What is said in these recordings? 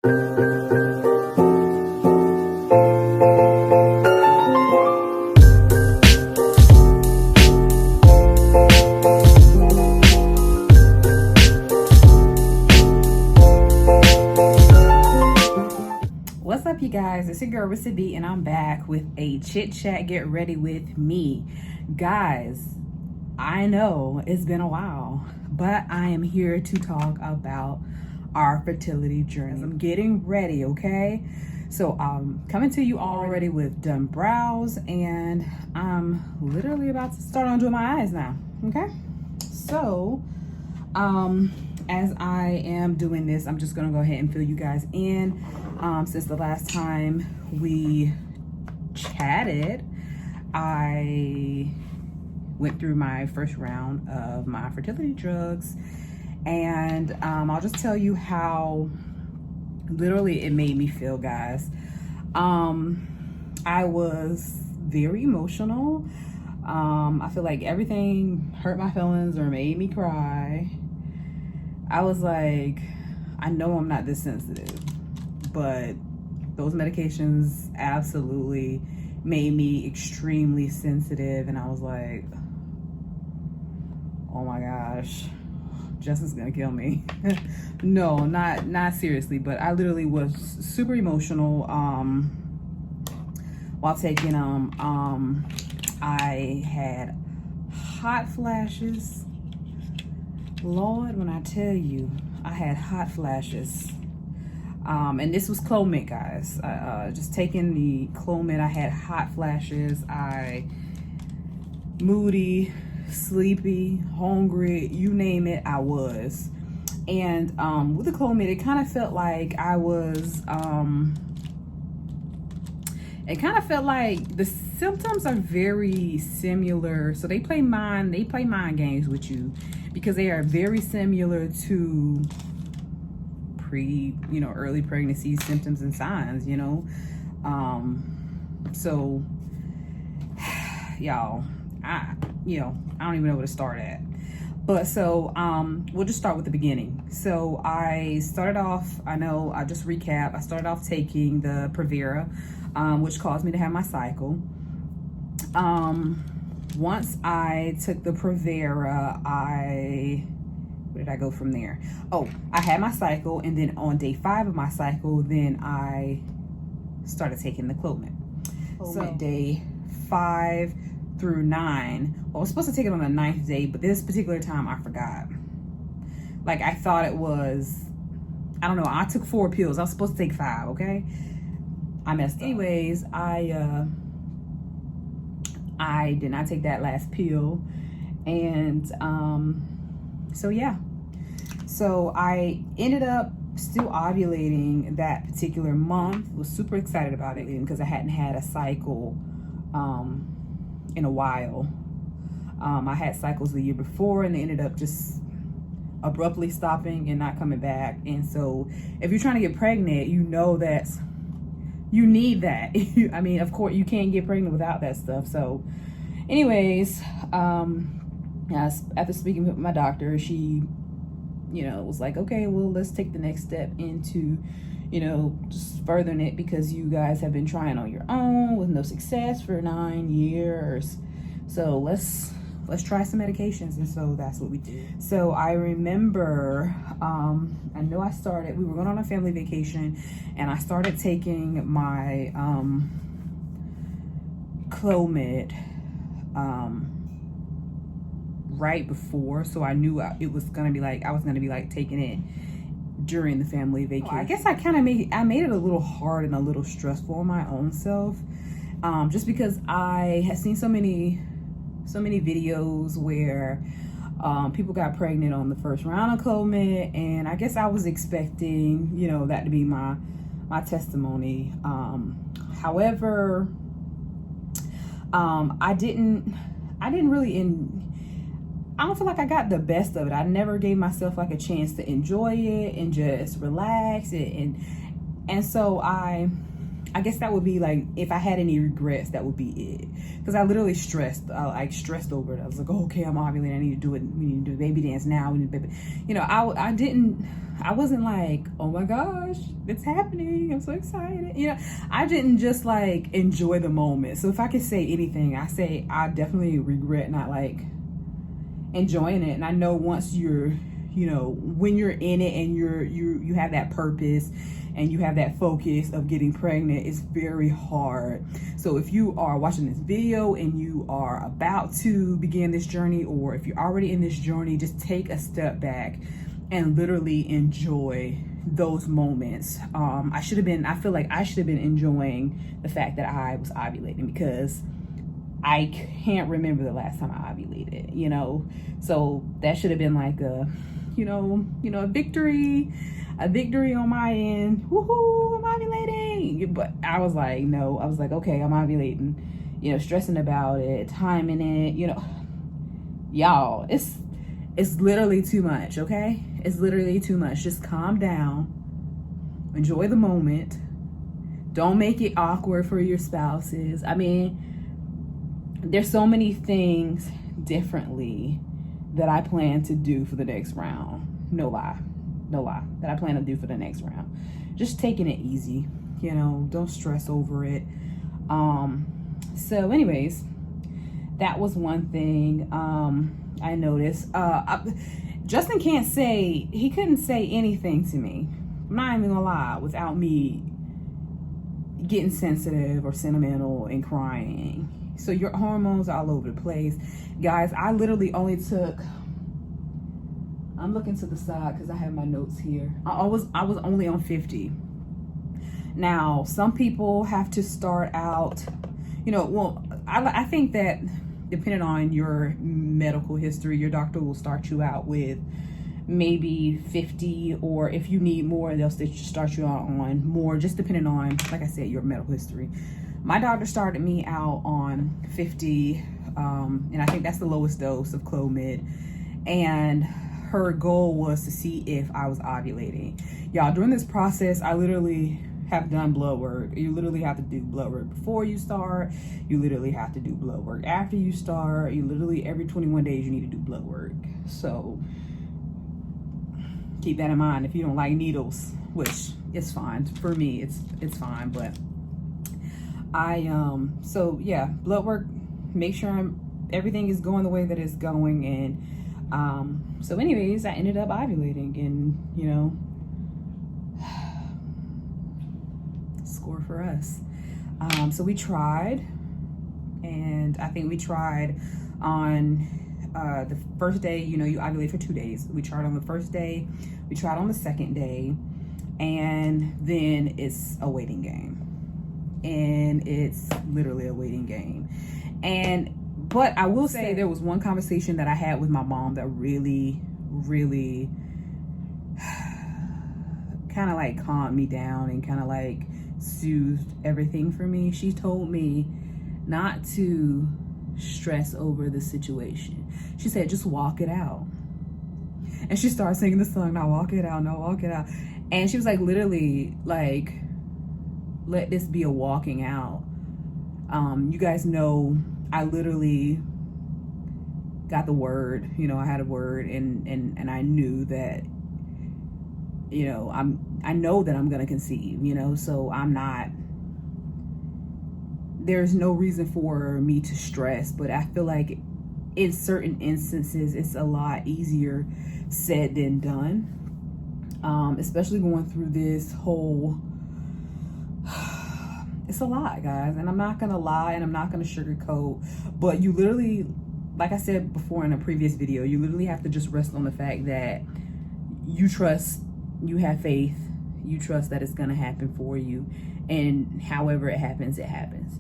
What's up, you guys? It's your girl Rissa, and I'm back with a chit chat. Get ready with me, guys. I know it's been a while, but I am here to talk about our fertility journey. I'm getting ready, okay? So I'm coming to you already with done brows, and I'm literally about to start on doing my eyes now, okay? So as I am doing this, I'm just gonna go ahead and fill you guys in. Since the last time we chatted, I went through my first round of my fertility drugs, and I'll just tell you how literally it made me feel, guys. I was very emotional. I feel like everything hurt my feelings or made me cry. I was like, I know I'm not this sensitive, but those medications absolutely made me extremely sensitive. And I was like, oh my gosh, Justin's gonna kill me. No, not seriously, but I literally was super emotional while taking them. I had hot flashes. Lord, when I tell you, I had hot flashes. And this was Clomid, guys. Just taking the Clomid, I had hot flashes. Moody, sleepy, hungry, you name it, I was. And with the Clomid, it kind of felt like I was, it kind of felt like the symptoms are very similar. So they play mind games with you, because they are very similar to early pregnancy symptoms and signs, so y'all, I don't even know where to start at. But so we'll just start with the beginning. So I started off, I just recap, I started off taking the Provera, which caused me to have my cycle. Once I took the Provera, where did I go from there? Oh, I had my cycle, and then on day 5 of my cycle, then I started taking the Clomid. So day 5 through 9, well, I was supposed to take it on the 9th day, but this particular time I forgot. Like, I thought it was, I don't know, I took 4 pills. I was supposed to take 5, okay? I messed up. Anyways, I did not take that last pill, and so yeah, so I ended up still ovulating that particular month. Was super excited about it because I hadn't had a cycle in a while. I had cycles the year before, and they ended up just abruptly stopping and not coming back. And so if you're trying to get pregnant, you know that you need that. I mean, of course you can't get pregnant without that stuff. So anyways, after speaking with my doctor, she, was like, okay, well, let's take the next step into, just furthering it, because you guys have been trying on your own with no success for 9 years. So let's try some medications. And so that's what we did. So I remember, I know we were going on a family vacation, and I started taking my Clomid right before, so I knew I was gonna be taking it during the family vacation. I guess I made it a little hard and a little stressful on my own self, just because I had seen so many videos where people got pregnant on the first round of Clomid, and I guess I was expecting, that to be my testimony. However, I don't feel like I got the best of it. I never gave myself like a chance to enjoy it and just relax it, and so I I guess that would be like, if I had any regrets, that would be it. Because I literally stressed, stressed over it. I was like, oh, okay, I'm ovulating. I need to do it. We need to do baby dance now. We need baby. You know, I wasn't like, oh my gosh, it's happening. I'm so excited. You know, I didn't just like enjoy the moment. So if I could say anything, I say I definitely regret not like enjoying it. And I know once you're, you know, when you're in it and you have that purpose and you have that focus of getting pregnant, it's very hard. So if you are watching this video and you are about to begin this journey, or if you're already in this journey, just take a step back and literally enjoy those moments. I feel like I should have been enjoying the fact that I was ovulating, because I can't remember the last time I ovulated, you know? So that should have been like a, a victory on my end. Woohoo, I'm ovulating. But I was like, no, I was like, okay, I'm ovulating, you know, stressing about it, timing it, you know. Y'all, it's literally too much, okay? It's literally too much. Just calm down. Enjoy the moment. Don't make it awkward for your spouses. I mean, there's so many things differently that I plan to do for the next round. No lie, that I plan to do for the next round. Just taking it easy, you know, don't stress over it. So anyways, that was one thing I noticed. Justin he couldn't say anything to me. I'm not even gonna lie, without me getting sensitive or sentimental and crying. So your hormones are all over the place. Guys, I literally only took, I'm looking to the side because I have my notes here. I was only on 50. Now, some people have to start out, you know, well, I think that depending on your medical history, your doctor will start you out with maybe 50, or if you need more, they'll start you out on more, just depending on, like I said, your medical history. My doctor started me out on 50, and I think that's the lowest dose of Clomid. And her goal was to see if I was ovulating. Y'all, during this process, I literally have done blood work. You literally have to do blood work before you start. You literally have to do blood work after you start. You literally, every 21 days, you need to do blood work. So keep that in mind if you don't like needles, which is fine. For me, it's fine, but so yeah, blood work, make sure everything is going the way that it's going. And so anyways, I ended up ovulating, and you know, score for us. So we tried, and I think we tried on the first day. You know, you ovulate for 2 days. We tried on the first day, we tried on the second day, and then it's a waiting game. And it's literally a waiting game. But I will say there was one conversation that I had with my mom that really kind of like calmed me down and kind of like soothed everything for me. She told me not to stress over the situation. She said, just walk it out. And she started singing the song, now walk it out, now walk it out. And she was like, literally, like, let this be a walking out. You guys know I literally got the word, you know, I had a word, and I knew that, you know, I know that I'm gonna conceive, you know, so there's no reason for me to stress. But I feel like in certain instances it's a lot easier said than done, especially going through this whole, it's a lot, guys, and I'm not gonna lie and I'm not gonna sugarcoat, but you literally, like I said before in a previous video, you literally have to just rest on the fact that you trust, you have faith, you trust that it's gonna happen for you, and however it happens,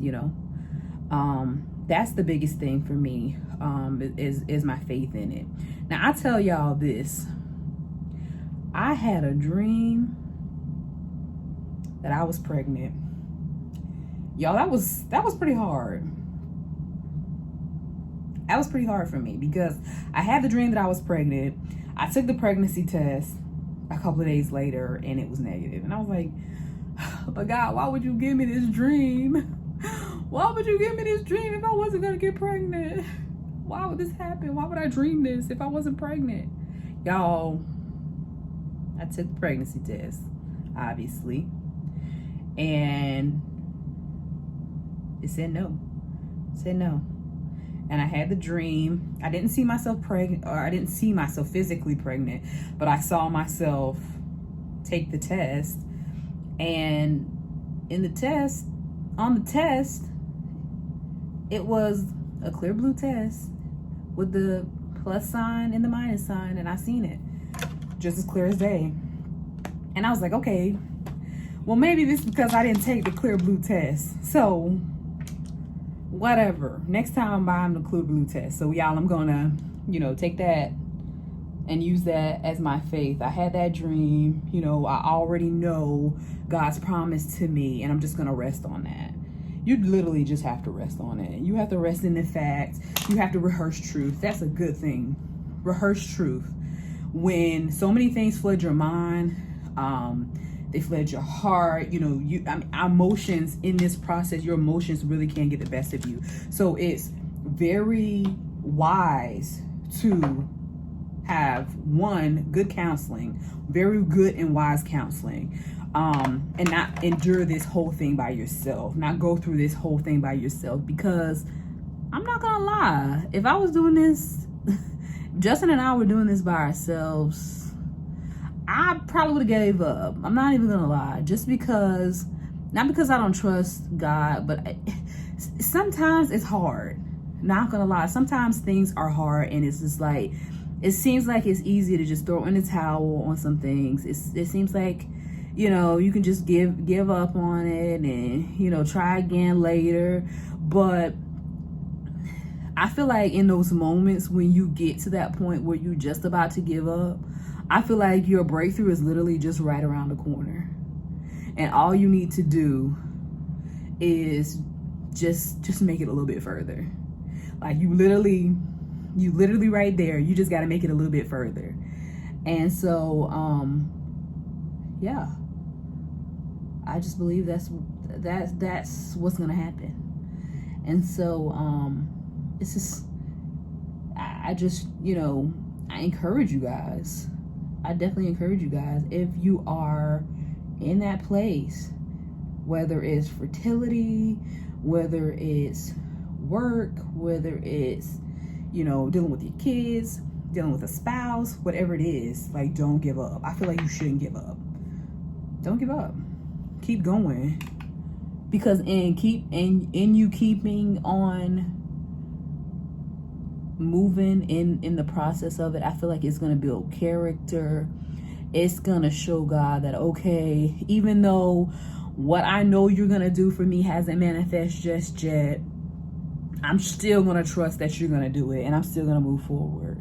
you know. That's the biggest thing for me, is my faith in it. Now I tell y'all this, I had a dream that I was pregnant. Y'all, that was pretty hard. That was pretty hard for me, because I had the dream that I was pregnant. I took the pregnancy test a couple of days later and it was negative. And I was like, But God, why would you give me this dream? Why would you give me this dream if I wasn't gonna get pregnant? Why would this happen? Why would I dream this if I wasn't pregnant? Y'all, I took the pregnancy test, obviously, and it said no. It said no. And I had the dream. I didn't see myself pregnant, or I didn't see myself physically pregnant, but I saw myself take the test. And in the test, on the test, it was a clear blue test with the plus sign and the minus sign, and I seen it just as clear as day. And I was like, okay, well, maybe this is because I didn't take the clear blue test. So whatever, next time I'm buying the clear blue test. So y'all, I'm gonna, take that and use that as my faith. I had that dream, I already know God's promise to me, and I'm just gonna rest on that. You literally just have to rest on it. You have to rest in the fact. You have to rehearse truth. That's a good thing. Rehearse truth. When so many things flood your mind, they flood your heart, our emotions in this process, your emotions really can get the best of you. So it's very wise to have good counseling, very good and wise counseling, and not endure this whole thing by yourself, not go through this whole thing by yourself. Because I'm not gonna lie, if I was doing this, Justin and I were doing this by ourselves, I probably would have gave up. I'm not even gonna lie. Just because, not because I don't trust God, but sometimes it's hard. Not gonna lie. Sometimes things are hard, and it's just like, it seems like it's easy to just throw in the towel on some things. It seems like, you can just give up on it and, try again later. But I feel like in those moments when you get to that point where you're just about to give up, I feel like your breakthrough is literally just right around the corner. And all you need to do is just make it a little bit further. Like you literally right there, you just got to make it a little bit further. And so, yeah, I just believe that's what's going to happen. And so, it's just, I just, I encourage you guys. I definitely encourage you guys, if you are in that place, whether it's fertility, whether it's work, whether it's, dealing with your kids, dealing with a spouse, whatever it is, like, don't give up. I feel like you shouldn't give up. Don't give up. Keep going. Because in you keeping on moving in the process of it, I feel like it's going to build character. It's going to show God that, okay, even though what I know you're going to do for me hasn't manifested just yet, I'm still going to trust that you're going to do it, and I'm still going to move forward.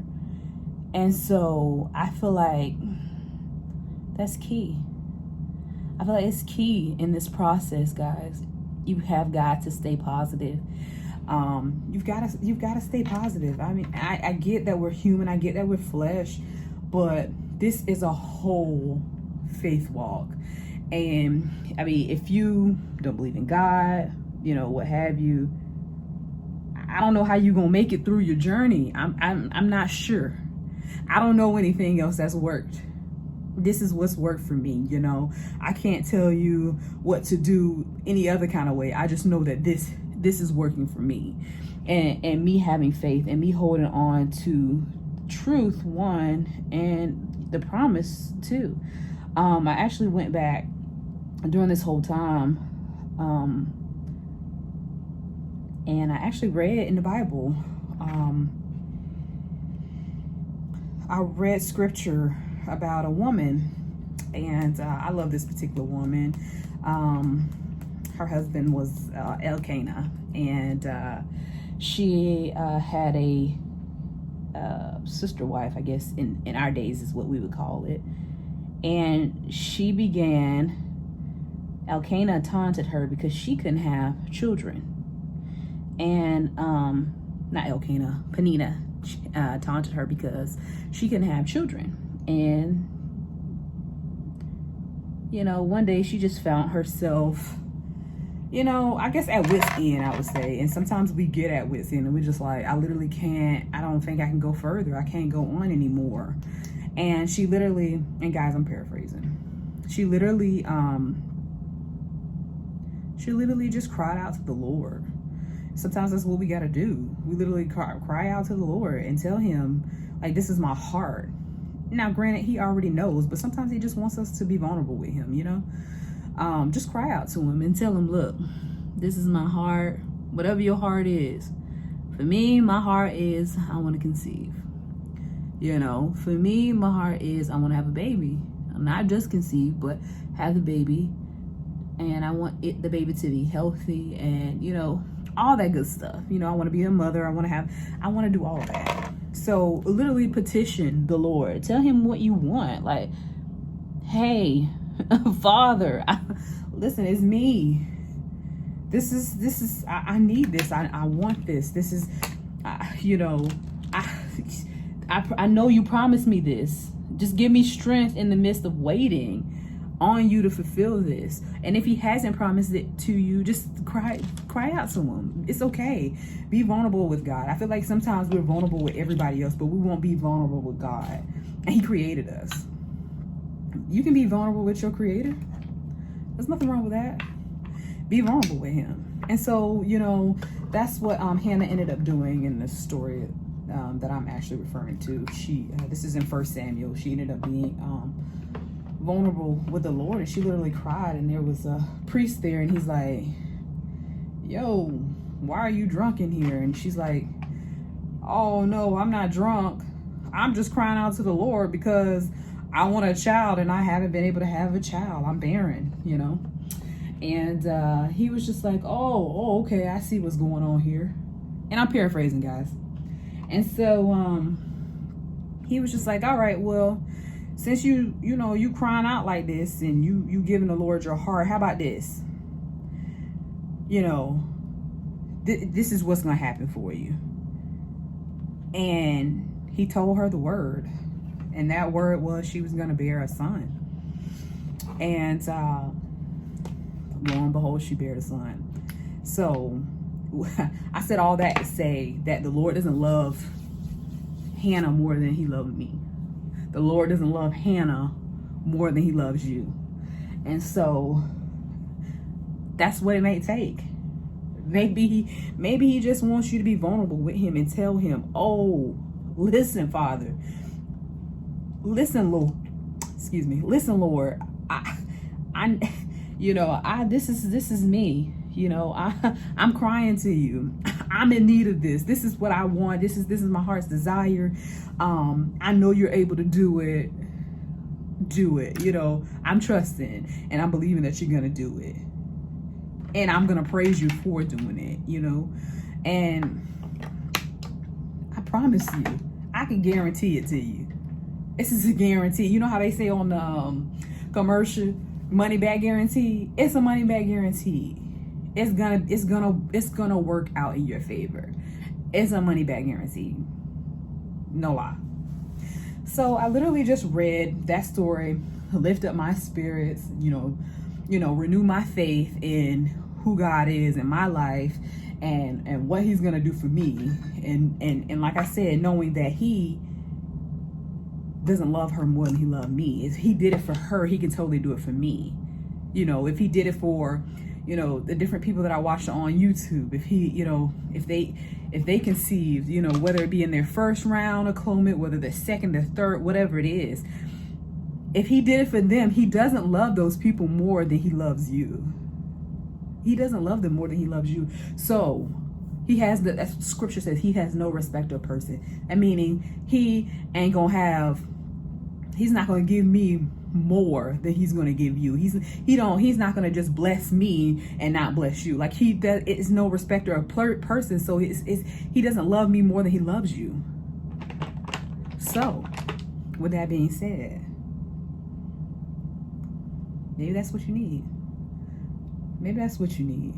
And so I feel like that's key. I feel like it's key in this process, guys. You have got to stay positive. You've got to stay positive. I mean, I get that we're human. I get that we're flesh, but this is a whole faith walk. And I mean, if you don't believe in God, what have you, I don't know how you're going to make it through your journey. I'm not sure. I don't know anything else that's worked. This is what's worked for me. I can't tell you what to do any other kind of way. I just know that this is working for me, and me having faith and me holding on to truth, one, and the promise, two. I actually went back during this whole time, and I actually read in the Bible. I read scripture about a woman, and I love this particular woman. Her husband was Elkanah, and she had a sister wife, I guess in our days is what we would call it. And she began, Elkanah taunted her because she couldn't have children. And not Elkanah, Penina taunted her because she couldn't have children. And you know, one day she just found herself, you know, I guess at wit's end, I would say. And sometimes we get at wit's end and we're just like, I literally can't, I don't think I can go further. I can't go on anymore. And she literally, and guys, I'm paraphrasing. She literally just cried out to the Lord. Sometimes that's what we got to do. We literally cry out to the Lord and tell him, like, this is my heart. Now, granted, he already knows, but sometimes he just wants us to be vulnerable with him, you know? Just cry out to him and tell him, look, this is my heart, whatever your heart is. For me, my heart is, I want to conceive. You know, for me, my heart is, I want to have a baby. Not just conceive, but have the baby. And I want the baby to be healthy and, you know, all that good stuff. You know, I want to be a mother. I want to do all of that. So literally petition the Lord. Tell him what you want. Like, hey, Father, listen, it's me. This is, I need this. I want this. This is, you know, I know you promised me this. Just give me strength in the midst of waiting on you to fulfill this. And if he hasn't promised it to you, just cry out to him. It's okay. Be vulnerable with God. I feel like sometimes we're vulnerable with everybody else, but we won't be vulnerable with God. And he created us. You can be vulnerable with your creator. There's nothing wrong with that. Be vulnerable with him. And so, you know, that's what Hannah ended up doing in the story that I'm actually referring to. She this is in 1 Samuel. She ended up being vulnerable with the Lord, and she literally cried, and there was a priest there, and he's like, yo, why are you drunk in here? And she's like, oh no, I'm not drunk. I'm just crying out to the Lord because I want a child and I haven't been able to have a child. I'm barren, you know. And he was just like, oh, okay, I see what's going on here. And I'm paraphrasing, guys. And so he was just like, all right, well, since you crying out like this and you giving the Lord your heart, how about this? You know, this is what's going to happen for you. And he told her the word. And that word was she was going to bear a son. And lo and behold, she bare a son. So I said all that to say that the Lord doesn't love Hannah more than he loved me. The Lord doesn't love Hannah more than he loves you. And so that's what it may take. Maybe he just wants you to be vulnerable with him and tell him, oh, listen, Father. Listen, Lord. Excuse me. Listen, Lord. This is me. You know, I'm crying to you. I'm in need of this. This is what I want. This is my heart's desire. I know you're able to do it. Do it. You know, I'm trusting and I'm believing that you're going to do it. And I'm going to praise you for doing it, you know. And I promise you, I can guarantee it to you. This is a guarantee. You know how they say on the commercial, money back guarantee? It's a money back guarantee. It's gonna work out in your favor. It's a money back guarantee. No lie. So I literally just read that story, lift up my spirits, you know, renew my faith in who God is in my life and what he's gonna do for me. And like I said, knowing that he doesn't love her more than he loved me. If he did it for her, he can totally do it for me. You know, if he did it for, you know, the different people that I watch on YouTube, if he, you know, if they conceived, you know, whether it be in their first round of Clomid, whether they're second or third, whatever it is, if he did it for them, he doesn't love those people more than he loves you. He doesn't love them more than he loves you. So he has as scripture says, he has no respect of person. And meaning he's not going to give me more than he's going to give you. He's not going to just bless me and not bless you. Like it's no respecter of person. So he doesn't love me more than he loves you. So with that being said, maybe that's what you need. Maybe that's what you need.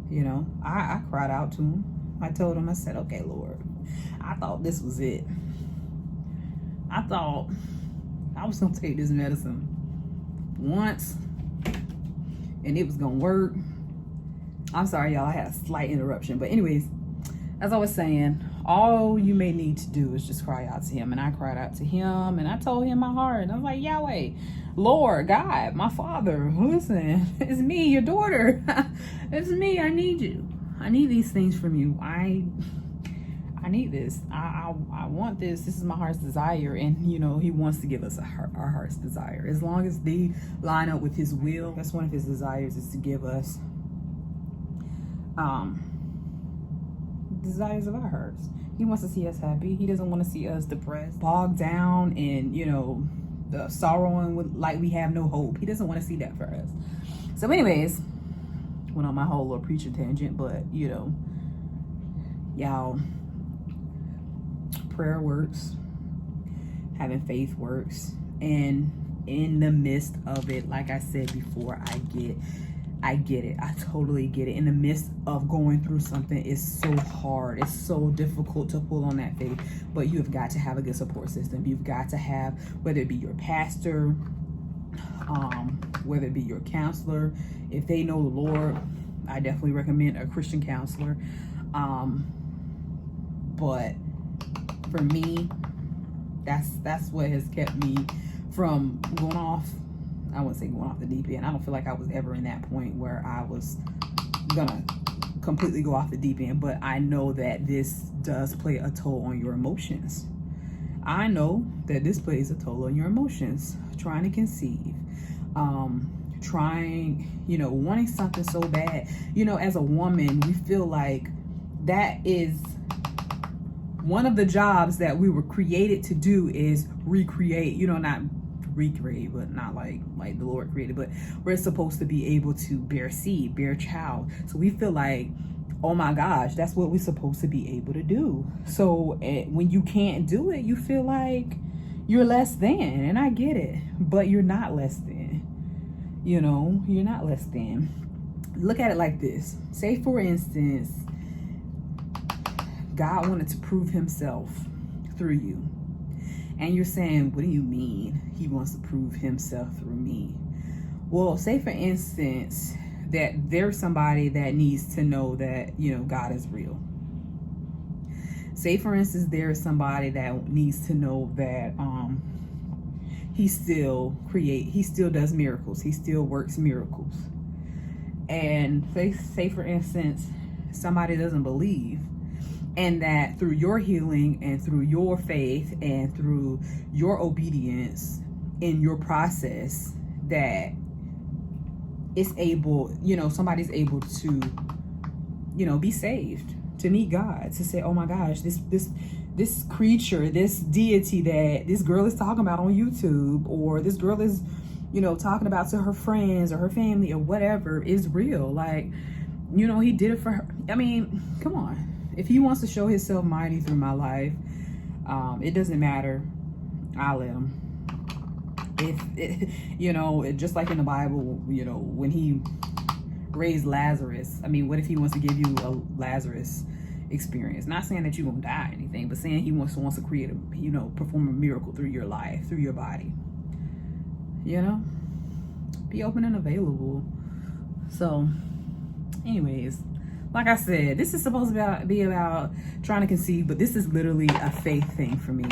You know, I cried out to him. I told him, I said, okay, Lord, I thought this was it. I thought I was going to take this medicine once and it was gonna work. I'm sorry, y'all, I had a slight interruption. But anyways, as I was saying, all you may need to do is just cry out to him. And I cried out to him and I told him my heart. And I was like, Yahweh, Lord, God, my Father, listen, it's me, your daughter. It's me, I need you. I need these things from you. I need this. I want this. This is my heart's desire. And, you know, he wants to give us our heart's desire. As long as they line up with his will, that's one of his desires, is to give us desires of our hearts. He wants to see us happy. He doesn't want to see us depressed, bogged down, and, you know, the sorrowing with, like we have no hope. He doesn't want to see that for us. So anyways, went on my whole little preacher tangent, but, you know, y'all, prayer works, having faith works, and in the midst of it, like I said before, I get it. I totally get it. In the midst of going through something, it's so hard. It's so difficult to pull on that faith. But you have got to have a good support system. You've got to have, whether it be your pastor, whether it be your counselor. If they know the Lord, I definitely recommend a Christian counselor. But for me, that's what has kept me from going off. I wouldn't say going off the deep end. I don't feel like I was ever in that point where I was gonna completely go off the deep end, but I know that this does play a toll on your emotions. I know that this plays a toll on your emotions. Trying to conceive, trying, you know, wanting something so bad. You know, as a woman, we feel like that is one of the jobs that we were created to do, is recreate, you know, not recreate, but not like the Lord created, but we're supposed to be able to bear seed, bear child. So we feel like, oh my gosh, that's what we're supposed to be able to do. So when you can't do it, you feel like you're less than. And I get it, but you're not less than. You know, you're not less than. Look at it like this. Say, for instance, God wanted to prove himself through you. And you're saying, what do you mean he wants to prove himself through me? Well, say, for instance, that there's somebody that needs to know that, you know, God is real. Say, for instance, there's somebody that needs to know that he still does miracles. He still works miracles. And say for instance, somebody doesn't believe, and that through your healing and through your faith and through your obedience in your process, that it's able, you know, somebody's able to, you know, be saved, to meet God, to say, oh my gosh, this creature, this deity that this girl is talking about on YouTube, or this girl is, you know, talking about to her friends or her family or whatever, is real. Like, you know, he did it for her. I mean, come on. If he wants to show himself mighty through my life, it doesn't matter. I'll let him. You know, just like in the Bible, you know, when he raised Lazarus, I mean, what if he wants to give you a Lazarus experience? Not saying that you're gonna die or anything, but saying he wants to create a, you know, perform a miracle through your life, through your body. You know, be open and available. So anyways, like I said, this is supposed to be about trying to conceive, but this is literally a faith thing for me.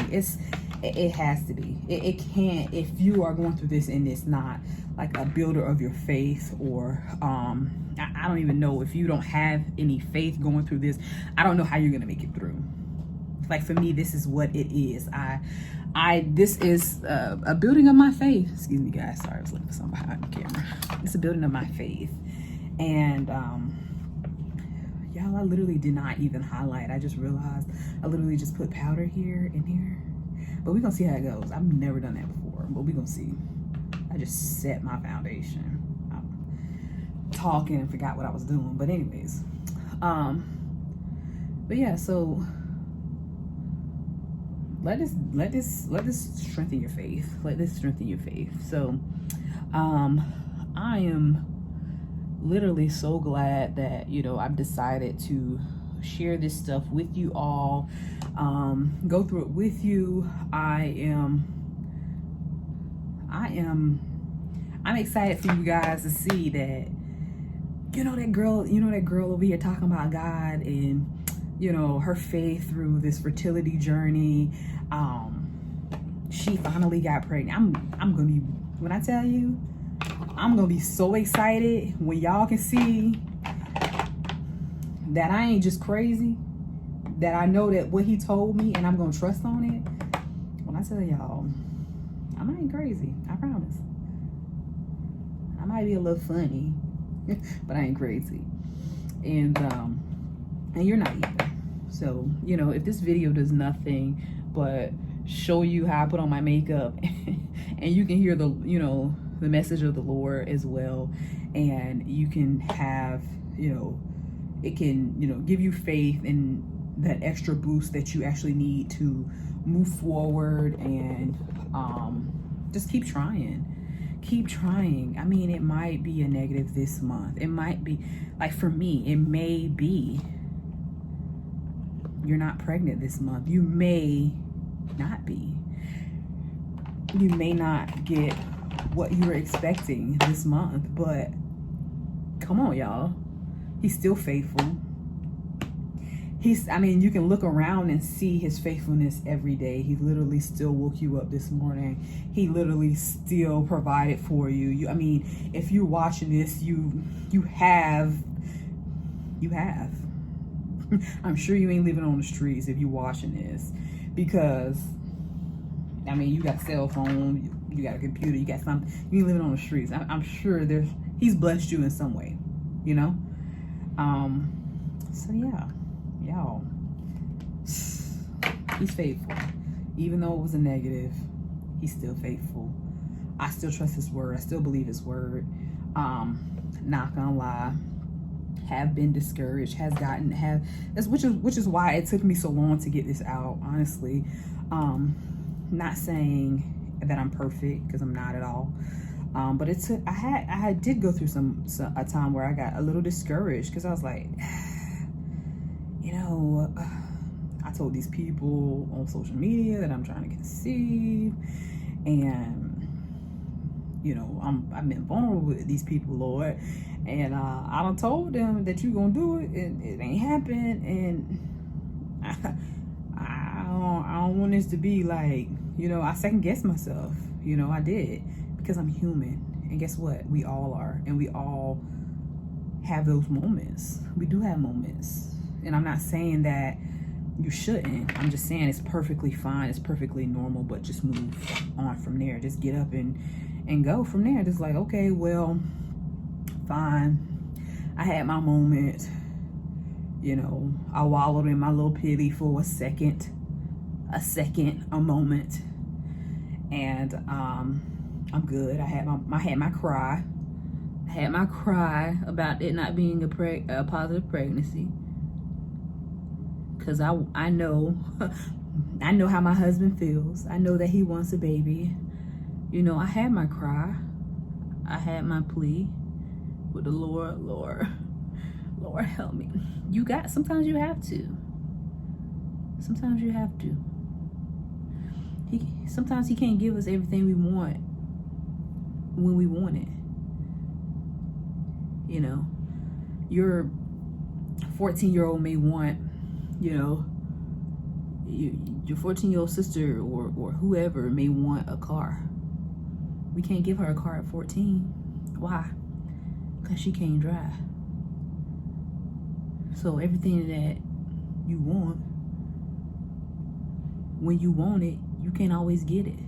It has to be. It can't, if you are going through this and it's not like a builder of your faith, or I don't even know, if you don't have any faith going through this, I don't know how you're gonna make it through. Like, for me, this is what it is. This is a building of my faith. Excuse me, guys. Sorry, I was looking for something behind the camera. It's a building of my faith. And y'all, I literally did not even highlight. I just realized I literally just put powder here and here. But we're gonna see how it goes. I've never done that before, but we're gonna see. I just set my foundation. I'm talking and forgot what I was doing. But anyways, but yeah, so let this strengthen your faith. Let this strengthen your faith. So I am literally so glad that, you know, I've decided to share this stuff with you all, go through it with you. I I'm excited for you guys to see that, that girl over here talking about God and, her faith through this fertility journey. She finally got pregnant. I'm gonna be, when I tell you, I'm gonna be so excited when y'all can see that I ain't just crazy, that I know that what he told me and I'm gonna trust on it. When I tell y'all, I ain't crazy, I promise. I might be a little funny, but I ain't crazy. And you're not either. So, if this video does nothing but show you how I put on my makeup and you can hear the message of the Lord as well, and you can have, it can, give you faith and that extra boost that you actually need to move forward and just keep trying. Keep trying. I mean, it might be a negative this month. It might be, like for me, it may be you're not pregnant this month. You may not be. You may not get what you were expecting this month, but come on, y'all. He's still faithful. You can look around and see his faithfulness every day. He literally still woke you up this morning. He literally still provided for you. If you're watching this, you have. I'm sure you ain't living on the streets if you're watching this, because you got a cell phone, you got a computer, you got something. You ain't living on the streets. I'm sure he's blessed you in some way, So yeah. Y'all, he's faithful. Even though it was a negative, he's still faithful. I still trust his word. I still believe his word. Not gonna lie, have been discouraged, which is why it took me so long to get this out, honestly. Not saying that I'm perfect, because I'm not at all. But it took, I did go through a time where I got a little discouraged, because I was like, I told these people on social media that I'm trying to conceive, and I've been vulnerable with these people, Lord, and I done told them that you gonna do it, and it ain't happened, and I don't want this to be like, I second guess myself. I did, because I'm human, and guess what? We all are, and we all have those moments. We do have moments. And I'm not saying that you shouldn't. I'm just saying it's perfectly fine. It's perfectly normal, but just move on from there. Just get up and go from there. Just like, okay, well, fine. I had my moment. I wallowed in my little pity for a moment. And I'm good. I had my cry. I had my cry about it not being a positive pregnancy. Because I know how my husband feels. I know that he wants a baby. I had my cry. I had my plea with the Lord. Lord, help me. Sometimes you have to. Sometimes you have to. Sometimes he can't give us everything we want when we want it. Your 14-year-old may want, your 14-year-old sister or whoever may want a car. We can't give her a car at 14. Why? Because she can't drive. So everything that you want, when you want it, you can't always get it.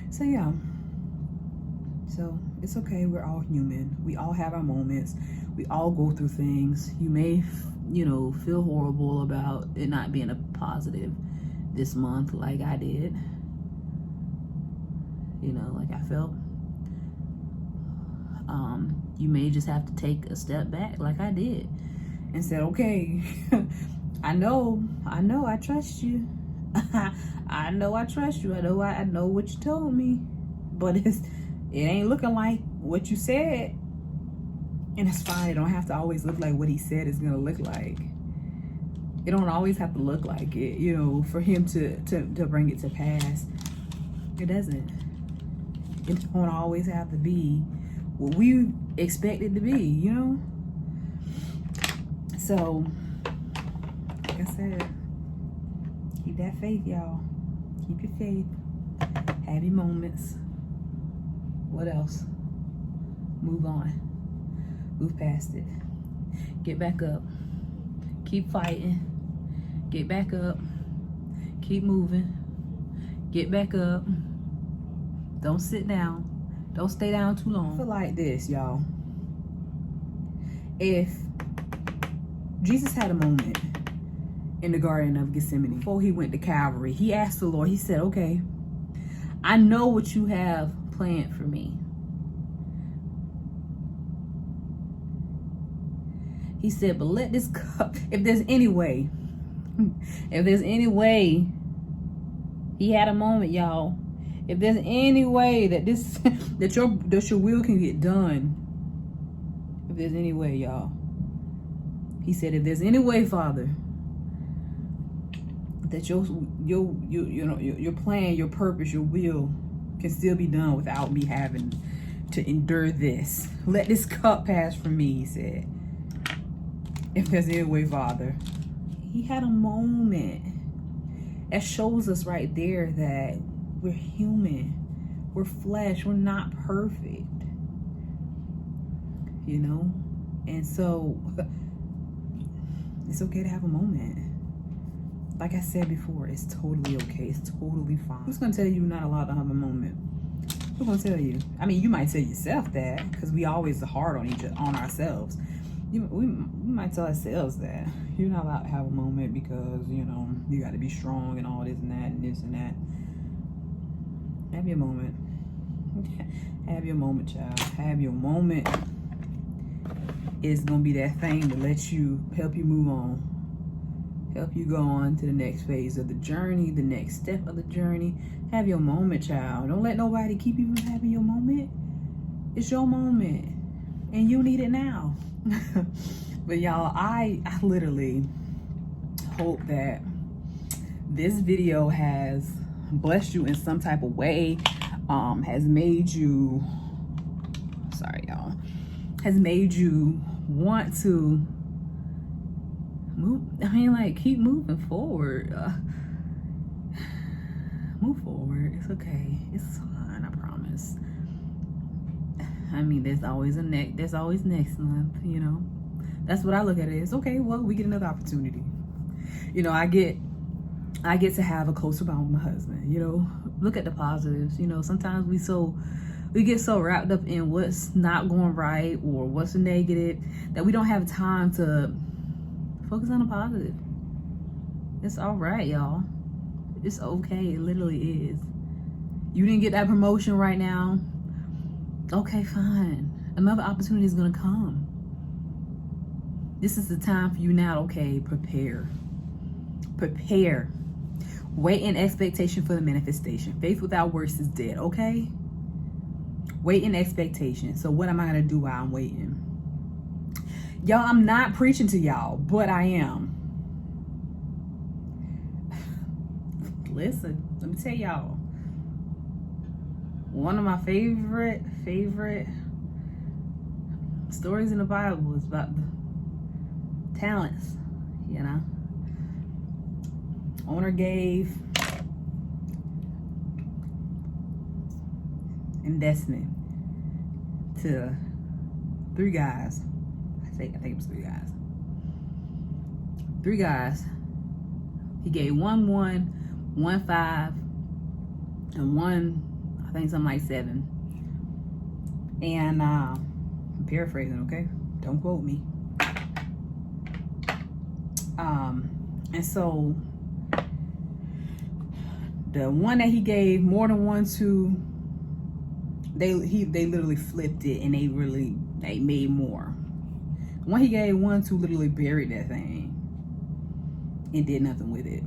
So yeah. So it's okay. We're all human. We all have our moments. We all go through things. You may, feel horrible about it not being a positive this month, like I did. Like I felt. You may just have to take a step back, like I did, and said, okay, I know, I trust you. I know I trust you. I know what you told me, but it ain't looking like what you said. And it's fine. It don't have to always look like what he said is gonna look like. It don't always have to look like it, you know, for him to bring it to pass. It doesn't. It don't always have to be what we expect it to be, you know? So, like I said, keep that faith, y'all. Keep your faith. Have your moments. What else? Move on. Move past it. Get back up. Keep fighting. Get back up. Keep moving. Get back up. Don't sit down. Don't stay down too long. I feel like this, y'all. If Jesus had a moment in the Garden of Gethsemane before he went to Calvary, he asked the Lord, he said, okay, I know what you have planned for me. He said, but let this cup, if there's any way, he had a moment, y'all. If there's any way that this, that your will can get done, if there's any way, y'all. He said, if there's any way, Father, that your plan, your purpose, your will can still be done without me having to endure this. Let this cup pass from me, he said. If there's any way, Father. He had a moment. That shows us right there that we're human. We're flesh. We're not perfect. You know? And so, it's okay to have a moment. Like I said before, it's totally okay. It's totally fine. Who's going to tell you you're not allowed to have a moment? Who's going to tell you? I mean, you might tell yourself that, because we always are hard on ourselves. We might tell ourselves that you're not allowed to have a moment because, you know, you got to be strong and all this and that and this and that. Have your moment. Have your moment, child. Have your moment. It's going to be that thing to help you move on. Help you go on to the next phase of the journey, the next step of the journey. Have your moment, child. Don't let nobody keep you from having your moment. It's your moment. And you need it now. But y'all, I literally hope that this video has blessed you in some type of way, has made you, sorry y'all, has made you want to move. I mean, like, keep moving forward. Move forward. It's okay. It's fine, I promise. I mean, there's always next month, you know. That's what I look at it as. Okay, well, we get another opportunity. You know, I get to have a closer bond with my husband, you know. Look at the positives, you know. Sometimes we get so wrapped up in what's not going right or what's negative that we don't have time to focus on the positive. It's all right, y'all. It's okay. It literally is. You didn't get that promotion right now. Okay, fine. Another opportunity is going to come. This is the time for you now. Okay, prepare. Prepare. Wait in expectation for the manifestation. Faith without works is dead, okay? Wait in expectation. So what am I going to do while I'm waiting? Y'all, I'm not preaching to y'all, but I am. Listen, let me tell y'all. One of my favorite stories in the Bible is about the talents, you know. Owner gave investment to 3 guys. I think it was 3 guys. 3 guys. He gave one 5, and one, I think something like 7. And I'm paraphrasing, okay? Don't quote me. And so the one that he gave more than one to, they literally flipped it and they made more. The one he gave one to literally buried that thing and did nothing with it.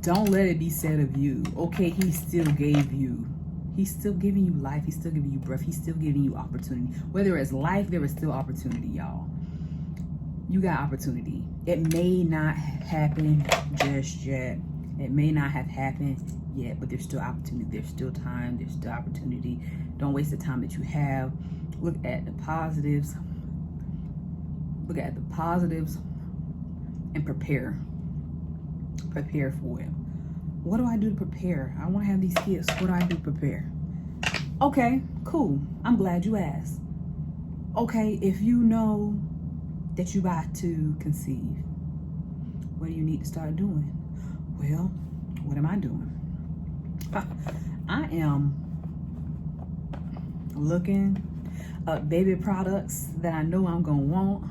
Don't let it be said of you, okay, he still gave you. He's still giving you life. He's still giving you breath. He's still giving you opportunity. Whether it's life, there is still opportunity, y'all. You got opportunity. It may not happen just yet. It may not have happened yet, but there's still opportunity. There's still time. There's still opportunity. Don't waste the time that you have. Look at the positives. Look at the positives and prepare. Prepare for it. What do I do to prepare? I want to have these kids. What do I do to prepare? Okay, cool. I'm glad you asked. Okay, if you know that you about to conceive, what do you need to start doing? Well, what am I doing? I am looking up baby products that I know I'm gonna want.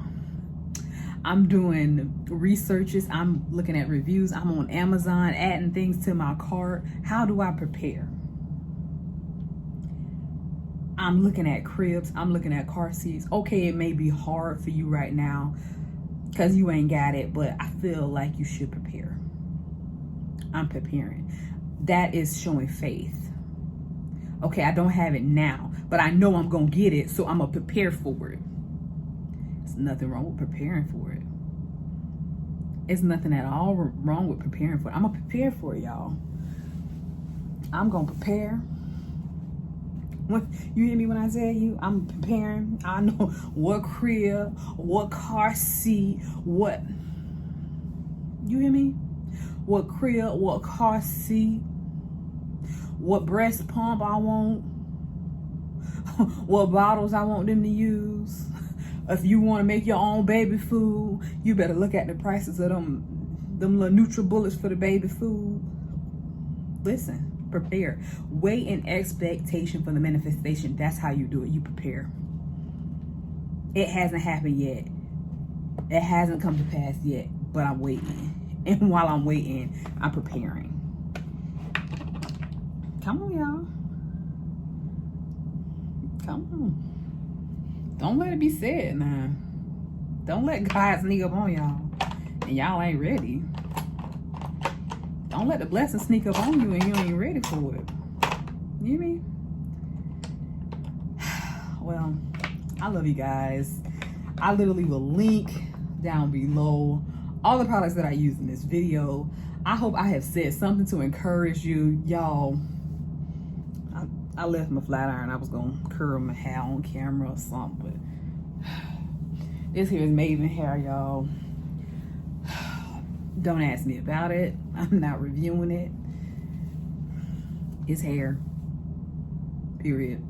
I'm doing researches. I'm looking at reviews. I'm on Amazon, adding things to my cart. How do I prepare? I'm looking at cribs. I'm looking at car seats. Okay, it may be hard for you right now because you ain't got it, but I feel like you should prepare. I'm preparing. That is showing faith. Okay, I don't have it now, but I know I'm gonna get it, so I'm gonna prepare for it. There's nothing wrong with preparing for it. It's nothing at all wrong with preparing for it. I'm gonna prepare for it, y'all. I'm gonna prepare. When you hear me when I tell you I'm preparing, I know what crib, what car seat, what, you hear me? What crib, what car seat, what breast pump I want, what bottles I want them to use. If you want to make your own baby food, you better look at the prices of them little NutriBullets for the baby food. Listen. Prepare. Wait in expectation for the manifestation. That's how you do it. You prepare. It hasn't happened yet. It hasn't come to pass yet, but I'm waiting. And while I'm waiting, I'm preparing. Come on, y'all. Come on. Don't let it be said now. Don't let God sneak up on y'all and y'all ain't ready. Don't let the blessing sneak up on you and you ain't ready for it. You hear me? Well, I love you guys. I literally will link down below all the products that I use in this video. I hope I have said something to encourage you. Y'all, I left my flat iron. I was going to curl my hair on camera or something, but this here is Maven hair, y'all. Don't ask me about it. I'm not reviewing it. It's hair. Period.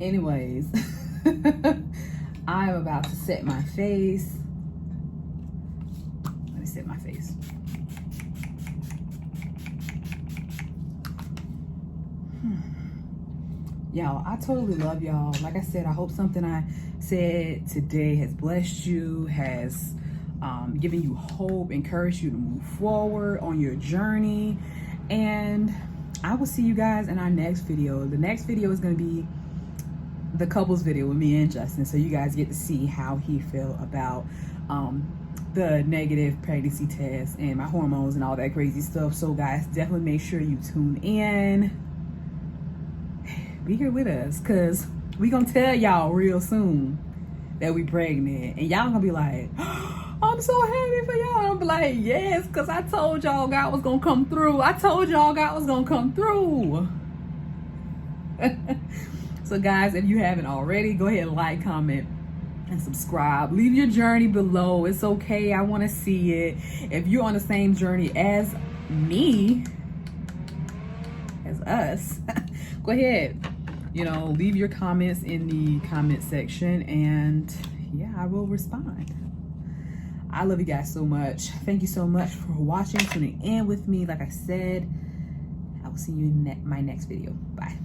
Anyways, I'm about to set my face. Let me set my face. Y'all, I totally love y'all. Like I said, I hope something I said today has blessed you, has giving you hope, encourage you to move forward on your journey. And I will see you guys in our next video. The next video is going to be the couples video with me and Justin, so you guys get to see how he felt about the negative pregnancy test and my hormones and all that crazy stuff. So guys, definitely make sure you tune in. Be here with us, because we gonna tell y'all real soon that we pregnant, and y'all gonna be like, I'm so happy for y'all. I'm like, yes, because I told y'all God was gonna come through. I told y'all God was gonna come through. So guys, if you haven't already, go ahead and like, comment, and subscribe. Leave your journey below. It's okay. I want to see it. If you're on the same journey as me, as us, go ahead. You know, leave your comments in the comment section, and yeah, I will respond. I love you guys so much. Thank you so much for watching, tuning in with me. Like I said, I will see you in my next video. Bye.